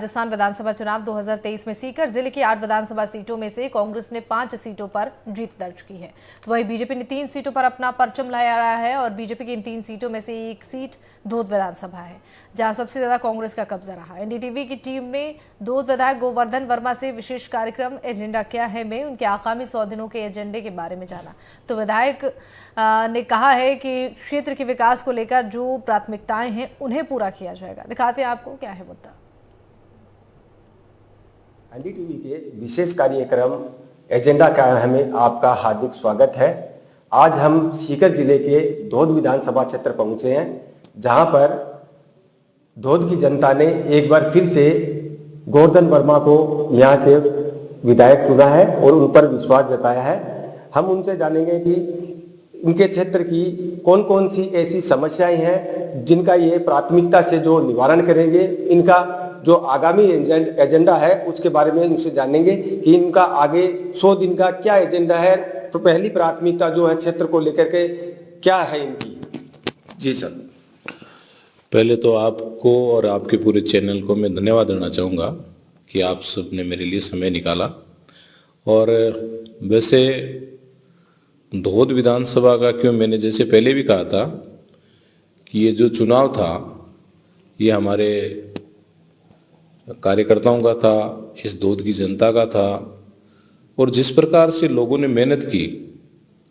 राजस्थान विधानसभा चुनाव 2023 में सीकर जिले की 8 विधानसभा सीटों में से कांग्रेस ने 5 सीटों पर जीत दर्ज की है, तो वहीं बीजेपी ने 3 सीटों पर अपना परचम लहराया है और बीजेपी की इन 3 सीटों में से एक सीट धोद विधानसभा है, जहां सबसे ज्यादा कांग्रेस का कब्जा रहा। एनडीटीवी की टीम ने धोद विधायक गोवर्धन वर्मा से विशेष कार्यक्रम एजेंडा क्या है में उनके आगामी 100 दिनों के एजेंडे के बारे में जाना। तो विधायक ने कहा है कि क्षेत्र के विकास को लेकर जो प्राथमिकताएं हैं उन्हें पूरा किया जाएगा। दिखाते हैं आपको क्या है मुद्दा। एनडीटीवी के विशेष कार्यक्रम एजेंडा क्या है में आपका हार्दिक स्वागत है। आज हम सीकर जिले के धोद विधानसभा क्षेत्र पहुंचे हैं, जहां पर धोद की जनता ने एक बार फिर से गोवर्धन वर्मा को यहां से विधायक चुना है और उन पर विश्वास जताया है। हम उनसे जानेंगे कि उनके क्षेत्र की कौन कौन सी ऐसी समस्याएं हैं जिनका ये प्राथमिकता से जो निवारण करेंगे। इनका जो आगामी एजेंडा है उसके बारे में उनसे जानेंगे कि इनका आगे 100 दिन का क्या एजेंडा है। तो पहली प्राथमिकता जो है क्षेत्र को लेकर के क्या है इनकी। जी सर। पहले तो आपको और आपके पूरे चैनल को मैं धन्यवाद देना चाहूँगा कि आप सबने मेरे लिए समय निकाला। और वैसे धोद विधानसभा का क्यों, मैंने जैसे पहले भी कहा था कि ये जो चुनाव था ये हमारे कार्यकर्ताओं का था, इस धोद की जनता का था। और जिस प्रकार से लोगों ने मेहनत की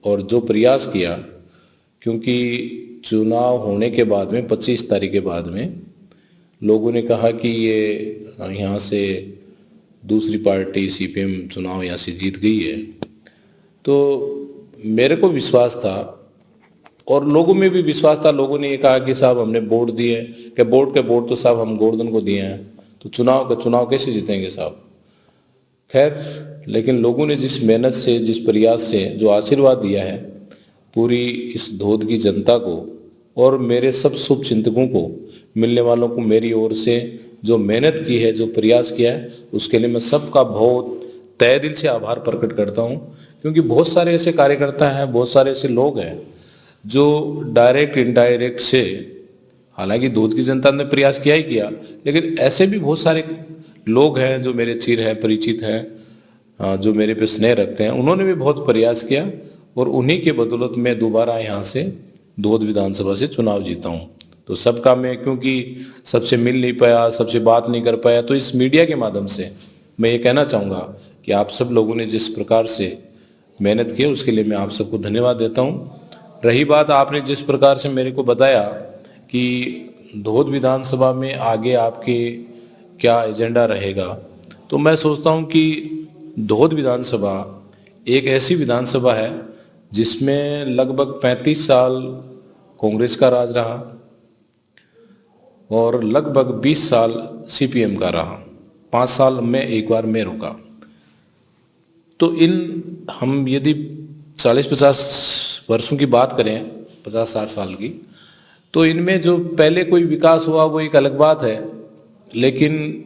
और जो प्रयास किया, क्योंकि चुनाव होने के बाद में 25 तारीख के बाद में लोगों ने कहा कि ये यहाँ से दूसरी पार्टी सीपीएम चुनाव यहाँ से जीत गई है, तो मेरे को विश्वास था और लोगों में भी विश्वास था। लोगों ने ये कहा कि साहब हमने वोट दिए, कि वोट तो साहब हम गोवर्धन को दिए हैं, तो चुनाव कैसे जीतेंगे साहब। खैर, लेकिन लोगों ने जिस मेहनत से, जिस प्रयास से जो आशीर्वाद दिया है पूरी इस धोद की जनता को और मेरे सब शुभ चिंतकों को, मिलने वालों को, मेरी ओर से जो मेहनत की है, जो प्रयास किया है, उसके लिए मैं सबका बहुत तहे दिल से आभार प्रकट करता हूँ। क्योंकि बहुत सारे ऐसे कार्यकर्ता हैं, बहुत सारे ऐसे लोग हैं जो डायरेक्ट इनडायरेक्ट से, हालांकि धोद की जनता ने प्रयास किया ही किया, लेकिन ऐसे भी बहुत सारे लोग हैं जो मेरे चिर हैं, परिचित हैं, जो मेरे पे स्नेह रखते हैं, उन्होंने भी बहुत प्रयास किया और उन्हीं के बदौलत मैं दोबारा यहाँ से धोद विधानसभा से चुनाव जीता हूँ। तो सबका मैं, क्योंकि सबसे मिल नहीं पाया, सबसे बात नहीं कर पाया, तो इस मीडिया के माध्यम से मैं ये कहना चाहूँगा कि आप सब लोगों ने जिस प्रकार से मेहनत की उसके लिए मैं आप सबको धन्यवाद देता हूँ। रही बात आपने जिस प्रकार से मेरे को बताया कि धोद विधानसभा में आगे आपके क्या एजेंडा रहेगा, तो मैं सोचता हूँ कि धोद विधानसभा एक ऐसी विधानसभा है जिसमें लगभग 35 साल कांग्रेस का राज रहा और लगभग 20 साल सीपीएम का रहा, 5 साल में एक बार मैं रुका। तो हम यदि 40-50 वर्षों की बात करें, 50-60 साल की, तो इनमें जो पहले कोई विकास हुआ वो एक अलग बात है। लेकिन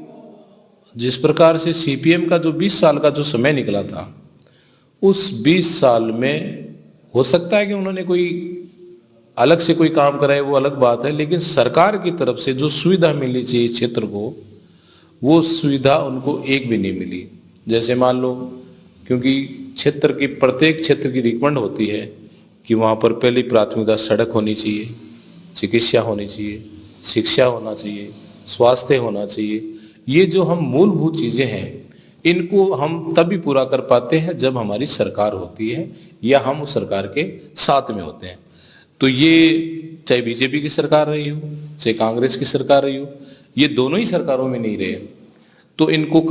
जिस प्रकार से सीपीएम का जो 20 साल का जो समय निकला था, उस 20 साल में हो सकता है कि उन्होंने कोई अलग से कोई काम कराए, वो अलग बात है, लेकिन सरकार की तरफ से जो सुविधा मिलनी चाहिए क्षेत्र को, वो सुविधा उनको एक भी नहीं मिली। जैसे मान लो, क्योंकि प्रत्येक क्षेत्र की रिकमेंड होती है कि वहाँ पर पहली प्राथमिकता सड़क होनी चाहिए, चिकित्सा होनी चाहिए, शिक्षा होना चाहिए, स्वास्थ्य होना चाहिए। ये जो हम मूलभूत चीज़ें हैं, इनको हम तभी पूरा कर पाते हैं जब हमारी सरकार होती है या हम उस सरकार के साथ में होते हैं। तो ये चाहे बीजेपी की सरकार रही हो, चाहे कांग्रेस की सरकार रही हो, ये दोनों ही सरकारों में नहीं रहे, तो इनको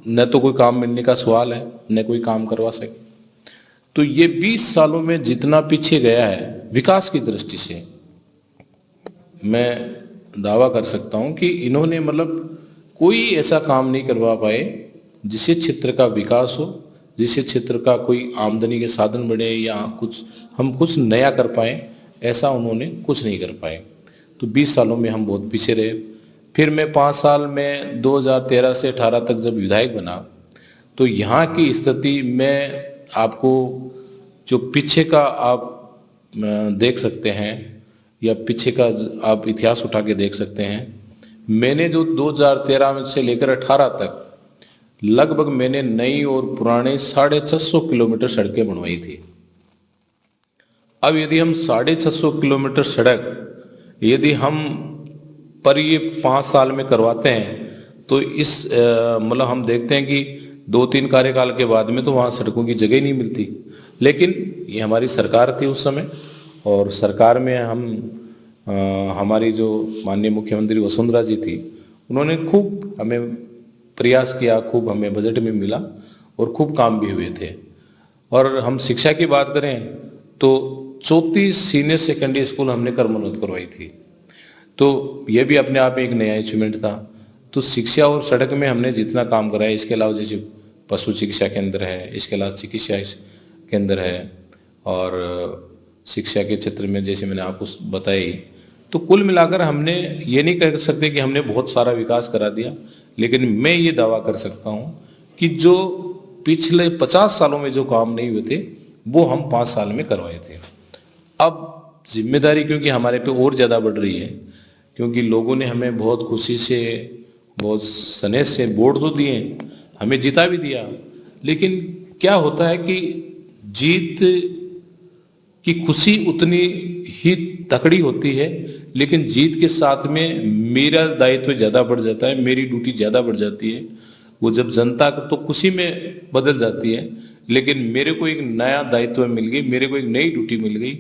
न तो कोई काम मिलने का सवाल है, न कोई काम करवा सके। तो ये 20 सालों में जितना पीछे गया है विकास की दृष्टि से, मैं दावा कर सकता हूं कि इन्होंने कोई ऐसा काम नहीं करवा पाए जिससे क्षेत्र का विकास हो, जिससे क्षेत्र का कोई आमदनी के साधन बढ़े या कुछ नया कर पाए, ऐसा उन्होंने कुछ नहीं कर पाए। तो 20 सालों में हम बहुत पीछे रहे। फिर मैं 5 साल में 2013 से 18 तक जब विधायक बना, तो यहाँ की स्थिति में आपको जो पीछे का आप देख सकते हैं या पीछे का आप इतिहास उठा के देख सकते हैं। मैंने जो 2013 में से लेकर 18 तक लगभग मैंने नई और पुराने 650 किलोमीटर सड़कें बनवाई थी। अब यदि हम 650 किलोमीटर सड़क यदि हम पर ये 5 साल में करवाते हैं तो इस मतलब हम देखते हैं कि 2-3 कार्यकाल के बाद में तो वहाँ सड़कों की जगह ही नहीं मिलती। लेकिन ये हमारी सरकार थी उस समय, और सरकार में हमारी जो माननीय मुख्यमंत्री वसुंधरा जी थी, उन्होंने खूब हमें प्रयास किया, खूब हमें बजट में मिला और खूब काम भी हुए थे। और हम शिक्षा की बात करें तो 34 सीनियर सेकेंडरी स्कूल हमने क्रमोन्नत करवाई थी, तो यह भी अपने आप में एक नया अचीवमेंट था। तो शिक्षा और सड़क में हमने जितना काम करा है, इसके अलावा जैसे पशु चिकित्सा केंद्र है, इसके अलावा चिकित्सा केंद्र है, और शिक्षा के क्षेत्र में जैसे मैंने आपको बताई, तो कुल मिलाकर हमने ये नहीं कह सकते कि हमने बहुत सारा विकास करा दिया, लेकिन मैं ये दावा कर सकता हूँ कि जो पिछले 50 सालों में जो काम नहीं हुए थे वो हम 5 साल में करवाए थे। अब जिम्मेदारी क्योंकि हमारे पे और ज़्यादा बढ़ रही है, क्योंकि लोगों ने हमें बहुत खुशी से, बहुत स्नेह से वोट तो दिए, हमें जिता भी दिया, लेकिन क्या होता है कि जीत की खुशी उतनी ही तकड़ी होती है, लेकिन जीत के साथ में मेरा दायित्व ज़्यादा बढ़ जाता है, मेरी ड्यूटी ज़्यादा बढ़ जाती है। वो जब जनता तो खुशी में बदल जाती है, लेकिन मेरे को एक नया दायित्व मिल गई, मेरे को एक नई ड्यूटी मिल गई,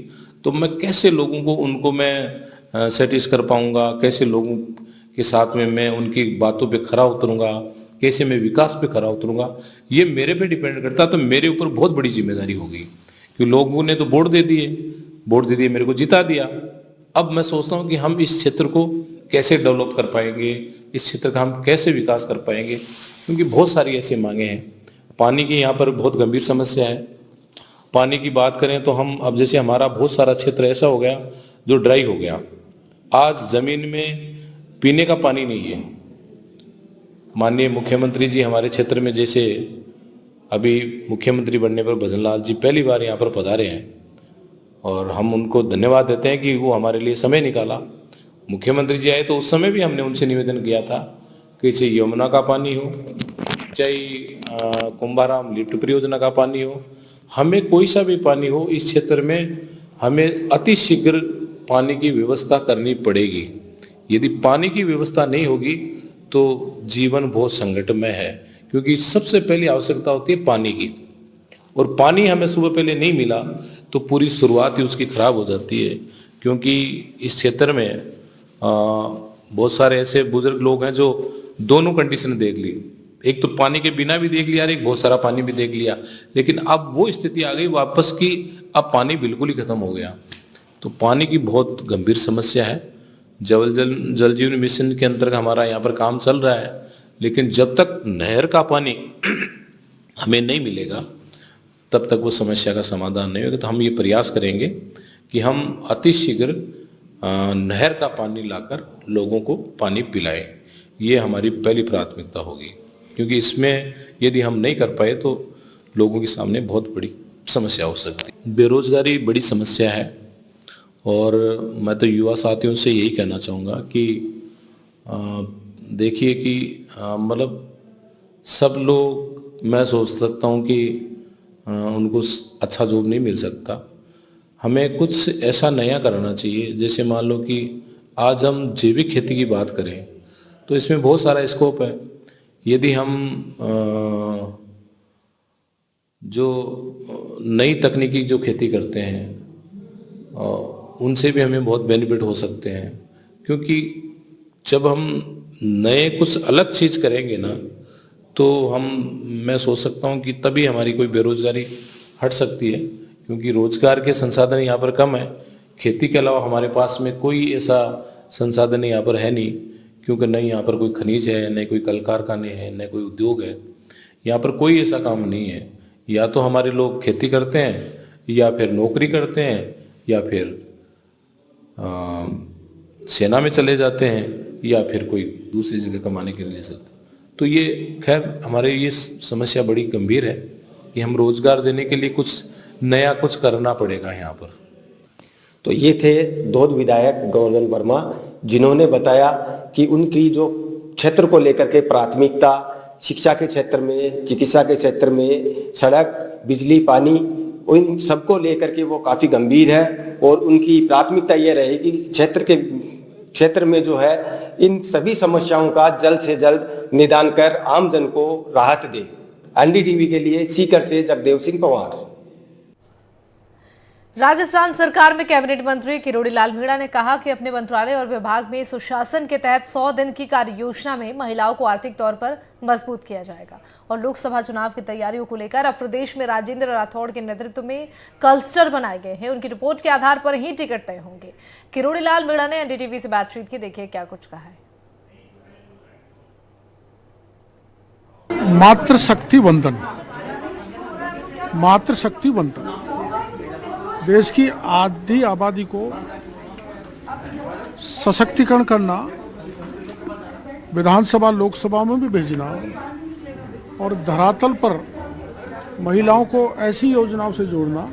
तो मैं कैसे लोगों को उनको मैं सेटिस्फाई कर पाऊंगा, कैसे लोगों के साथ में मैं उनकी बातों पे खरा उतरूंगा, कैसे मैं विकास पे खरा उतरूंगा, ये मेरे पे डिपेंड करता। तो मेरे ऊपर बहुत बड़ी जिम्मेदारी हो गई, क्योंकि लोगों ने तो वोट दे दिए, मेरे को जिता दिया। अब मैं सोचता हूँ कि हम इस क्षेत्र को कैसे डेवलप कर पाएंगे, इस क्षेत्र का हम कैसे विकास कर पाएंगे, क्योंकि बहुत सारी ऐसी मांगे हैं। पानी की यहाँ पर बहुत गंभीर समस्या है। पानी की बात करें तो हम अब जैसे हमारा बहुत सारा क्षेत्र ऐसा हो गया जो ड्राई हो गया, आज जमीन में पीने का पानी नहीं है। माननीय मुख्यमंत्री जी हमारे क्षेत्र में, जैसे अभी मुख्यमंत्री बनने पर भजन लाल जी पहली बार यहाँ पर पधारे हैं, और हम उनको धन्यवाद देते हैं कि वो हमारे लिए समय निकाला। मुख्यमंत्री जी आए तो उस समय भी हमने उनसे निवेदन किया था कि चाहे यमुना का पानी हो, चाहे कुंभाराम लिफ्ट परियोजना का पानी हो, हमें कोई सा भी पानी हो, इस क्षेत्र में हमें अति शीघ्र पानी की व्यवस्था करनी पड़ेगी। यदि पानी की व्यवस्था नहीं होगी तो जीवन बहुत संकटमय है, क्योंकि सबसे पहली आवश्यकता होती है पानी की, और पानी हमें सुबह पहले नहीं मिला तो पूरी शुरुआत ही उसकी खराब हो जाती है। क्योंकि इस क्षेत्र में बहुत सारे ऐसे बुजुर्ग लोग हैं जो दोनों कंडीशन देख ली, एक तो पानी के बिना भी देख लिया, एक बहुत सारा पानी भी देख लिया, लेकिन अब वो स्थिति आ गई वापस की, अब पानी बिल्कुल ही खत्म हो गया। तो पानी की बहुत गंभीर समस्या है। जल जीवन मिशन के अंतर्गत हमारा यहाँ पर काम चल रहा है, लेकिन जब तक नहर का पानी हमें नहीं मिलेगा तब तक वो समस्या का समाधान नहीं होगा। तो हम ये प्रयास करेंगे कि हम अति शीघ्र नहर का पानी लाकर लोगों को पानी पिलाएं। ये हमारी पहली प्राथमिकता होगी, क्योंकि इसमें यदि हम नहीं कर पाए तो लोगों के सामने बहुत बड़ी समस्या हो सकती है। बेरोजगारी बड़ी समस्या है, और मैं तो युवा साथियों से यही कहना चाहूँगा कि देखिए कि मतलब सब लोग, मैं सोच सकता हूँ कि उनको अच्छा जॉब नहीं मिल सकता। हमें कुछ ऐसा नया करना चाहिए। जैसे मान लो कि आज हम जैविक खेती की बात करें तो इसमें बहुत सारा स्कोप है। यदि हम जो नई तकनीकी जो खेती करते हैं उनसे भी हमें बहुत बेनिफिट हो सकते हैं, क्योंकि जब हम नए कुछ अलग चीज़ करेंगे ना तो मैं सोच सकता हूँ कि तभी हमारी कोई बेरोजगारी हट सकती है, क्योंकि रोजगार के संसाधन यहाँ पर कम है। खेती के अलावा हमारे पास में कोई ऐसा संसाधन यहाँ पर है नहीं, क्योंकि न यहाँ पर कोई खनिज है, न कोई कल कारखाने हैं, न कोई उद्योग है। यहाँ पर कोई ऐसा काम नहीं है। या तो हमारे लोग खेती करते हैं, या फिर नौकरी करते हैं, या फिर सेना में चले जाते हैं, या फिर कोई दूसरी जगह कमाने के लिए चलते। तो ये खैर हमारे ये समस्या बड़ी गंभीर है कि हम रोजगार देने के लिए कुछ नया कुछ करना पड़ेगा यहाँ पर। तो ये थे धोद विधायक गोवर्धन वर्मा, जिन्होंने बताया कि उनकी जो क्षेत्र को लेकर के प्राथमिकता, शिक्षा के क्षेत्र में, चिकित्सा के क्षेत्र में, सड़क, बिजली, पानी, उन सबको लेकर के वो काफ़ी गंभीर है और उनकी प्राथमिकता ये रहेगी क्षेत्र में जो है इन सभी समस्याओं का जल्द से जल्द निदान कर आम जन को राहत दे। एनडीटीवी के लिए सीकर से जगदेव सिंह पवार। राजस्थान सरकार में कैबिनेट मंत्री किरोड़ी लाल मीणा ने कहा कि अपने मंत्रालय और विभाग में सुशासन के तहत 100 दिन की कार्य योजना में महिलाओं को आर्थिक तौर पर मजबूत किया जाएगा और लोकसभा चुनाव की तैयारियों को लेकर अब प्रदेश में राजेंद्र राठौड़ के नेतृत्व में क्लस्टर बनाए गए हैं। उनकी रिपोर्ट के आधार पर ही टिकट तय होंगे। किरोड़ी लाल मीणा ने एनडीटीवी से बातचीत की, देखिए क्या कुछ कहा है। मातृशक्ति वंदन देश की आधी आबादी को सशक्तिकरण करना, विधानसभा लोकसभा में भी भेजना और धरातल पर महिलाओं को ऐसी योजनाओं से जोड़ना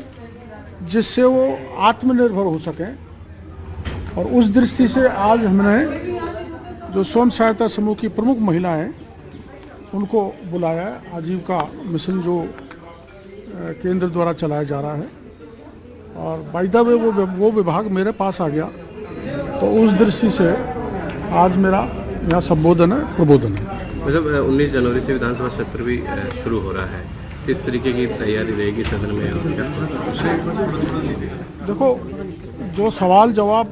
जिससे वो आत्मनिर्भर हो सकें। और उस दृष्टि से आज हमने जो स्वयं सहायता समूह की प्रमुख महिलाएं उनको बुलाया है। आजीविका मिशन जो केंद्र द्वारा चलाया जा रहा है और बाय द वे वो विभाग मेरे पास आ गया, तो उस दृष्टि से आज मेरा यहाँ संबोधन है, प्रबोधन है। मतलब 19 जनवरी से विधानसभा सत्र भी शुरू हो रहा है, किस तरीके की तैयारी रहेगी सदन में? देखो, जो सवाल जवाब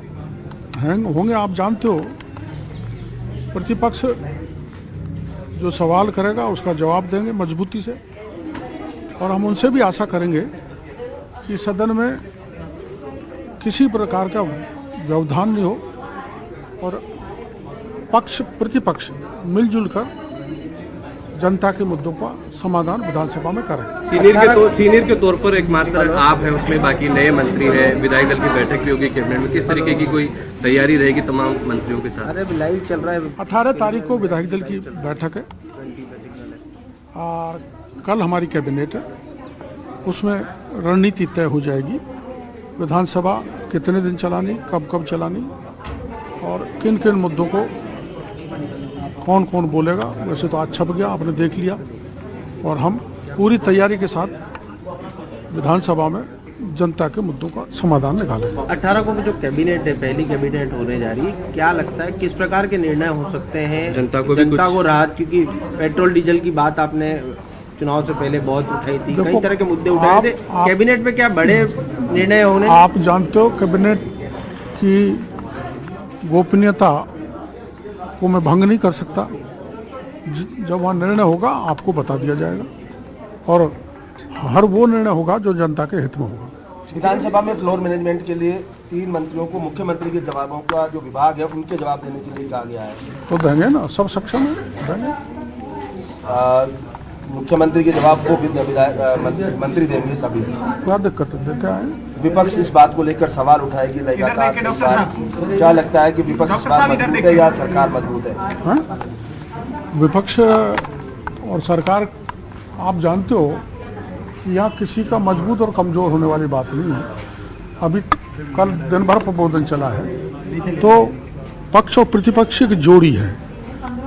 होंगे आप जानते हो, प्रतिपक्ष जो सवाल करेगा उसका जवाब देंगे मजबूती से और हम उनसे भी आशा करेंगे कि सदन में किसी प्रकार का व्यवधान नहीं हो और पक्ष प्रतिपक्ष मिलजुल कर जनता के मुद्दों का समाधान विधानसभा में करें। सीनियर के तौर पर एकमात्र आप हैं, उसमें बाकी नए मंत्री हैं, विधायक दल की बैठक भी होगी कैबिनेट में, किस तरीके की कोई तैयारी रहेगी तमाम मंत्रियों के साथ? अरे लाइव चल रहा है। 18 तारीख को विधायक दल की बैठक है और कल हमारी कैबिनेट है, उसमें रणनीति तय हो जाएगी। विधानसभा कितने दिन चलानी, कब कब चलानी और किन किन मुद्दों को कौन कौन बोलेगा। वैसे तो आज छप गया, आपने देख लिया और हम पूरी तैयारी के साथ विधानसभा में जनता के मुद्दों का समाधान निकालेंगे। 18 को जो कैबिनेट है, पहली कैबिनेट होने जा रही है, क्या लगता है किस प्रकार के निर्णय हो सकते हैं जनता को राहत? क्योंकि पेट्रोल डीजल की बात आपने चुनाव से पहले बहुत उठाई थी, कई तरह के मुद्दे उठाए थे। कैबिनेट में क्या बड़े निर्णय होने? आप जानते हो कैबिनेट की गोपनीयता को मैं भंग नहीं कर सकता। जब वहाँ निर्णय होगा आपको बता दिया जाएगा और हर वो निर्णय होगा जो जनता के हित में होगा। विधानसभा में फ्लोर मैनेजमेंट के लिए 3 मंत्रियों को मुख्यमंत्री के जवाबों का जो विभाग है उनके जवाब देने के लिए कहा गया है, तो देंगे ना, सब सक्षम है, देंगे। मुख्यमंत्री के जवाब को मंत्री देंगे सभी, क्या दिक्कत है, देते हैं। विपक्ष इस बात को लेकर सवाल उठाएगी लगातार। क्या लगता है कि विपक्ष इस बात मजबूत है या सरकार मजबूत है? हाँ? विपक्ष और सरकार, आप जानते हो कि यहाँ किसी का मजबूत और कमजोर होने वाली बात नहीं है। अभी कल दिन भर प्रबोधन चला है, तो पक्ष और प्रतिपक्ष की जोड़ी है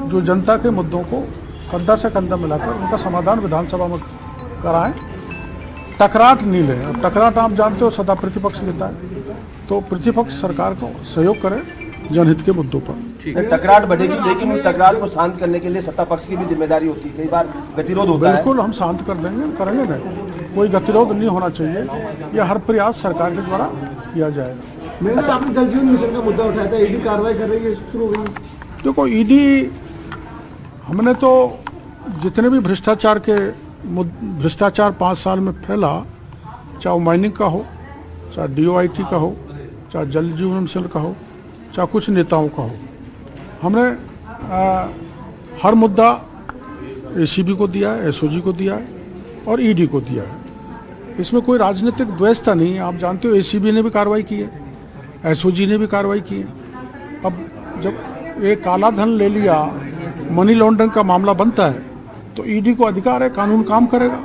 जो जनता के मुद्दों को कंधा से कंधा मिलाकर उनका समाधान विधानसभा में कराएं, टकराट नहीं लें। अब टकराट आप जानते हो सदा प्रतिपक्ष लेता है, तो प्रतिपक्ष सरकार को सहयोग करे जनहित के मुद्दों पर। टकराट बढ़ेगी, लेकिन उस टकराट को शांत करने के लिए सत्ता पक्ष की भी जिम्मेदारी होती है, कई बार गतिरोध होता है। बिल्कुल हम शांत कर देंगे, करेंगे ना, कोई गतिरोध नहीं होना चाहिए, यह हर प्रयास सरकार के द्वारा किया जाएगा। अच्छा, आपने जल जीवन मिशन का मुद्दा उठाया था, ईडी कार्रवाई कर रही है, शुरू हो गई? देखो, ईडी हमने तो जितने भी भ्रष्टाचार 5 साल में फैला, चाहे माइनिंग का हो, चाहे DOIT का हो, चाहे जल जीवन मिशन का हो, चाहे कुछ नेताओं का हो, हमने हर मुद्दा ACB को दिया है, SOG को दिया है और ED को दिया है। इसमें कोई राजनीतिक द्वैषता नहीं है। आप जानते हो ACB ने भी कार्रवाई की है, SOG ने भी कार्रवाई की है। अब जब एक काला धन ले लिया, मनी लॉन्ड्रिंग का मामला बनता है, तो ED को अधिकार है, कानून काम करेगा।